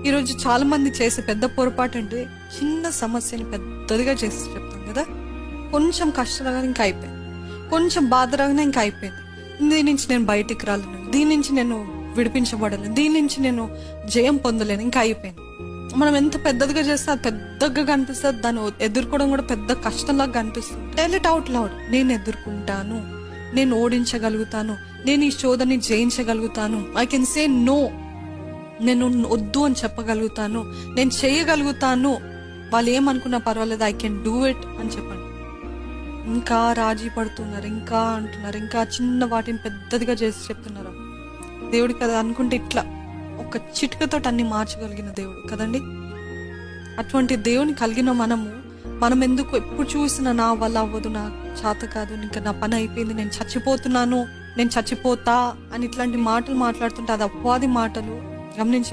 ఈరోజు చాలా మంది చేసే పెద్ద పొరపాటు అంటే చిన్న సమస్యని పెద్దదిగా చేసి చెప్తాం కదా. కొంచెం కష్టం రాగానే ఇంకా అయిపోయింది, కొంచెం బాధ రాగానే ఇంకా అయిపోయింది, దీని నుంచి నేను బయటికి రాలేను, దీని నుంచి నేను విడిపించబడలేను, దీని నుంచి నేను జయం పొందలేను, ఇంకా అయిపోయింది. మనం ఎంత పెద్దదిగా చేస్తే అది పెద్దగా కనిపిస్తుంది, దాన్ని ఎదుర్కోవడం కూడా పెద్ద కష్టంలాగా కనిపిస్తుంది. Tell it out loud. నేను ఎదుర్కొంటాను, నేను ఓడించగలుగుతాను, నేను ఈ శోధని జయించగలుగుతాను. I can say no. నేను వద్దు అని చెప్పగలుగుతాను, నేను చేయగలుగుతాను. వాళ్ళు ఏమనుకున్నా పర్వాలేదు, ఐ కెన్ డూ ఇట్ అని చెప్పండి. ఇంకా రాజీ పడుతున్నారు, ఇంకా అంటున్నారు, ఇంకా చిన్న వాటిని పెద్దదిగా చేసి చెప్తున్నారు. దేవుడికి కదా అనుకుంటే ఇట్లా ఒక చిటికతో అన్ని మార్చగలిగిన దేవుడు కదండి. అటువంటి దేవుని కలిగిన మనం ఎందుకు ఎప్పుడు చూసినా నా వల్ల అవ్వదు, నా చేత కాదు, ఇంకా నా పని అయిపోయింది, నేను చచ్చిపోతున్నాను, నేను చచ్చిపోతా అని ఇట్లాంటి మాటలు మాట్లాడుతుంటే అది అపవాది మాటలు. గమనించి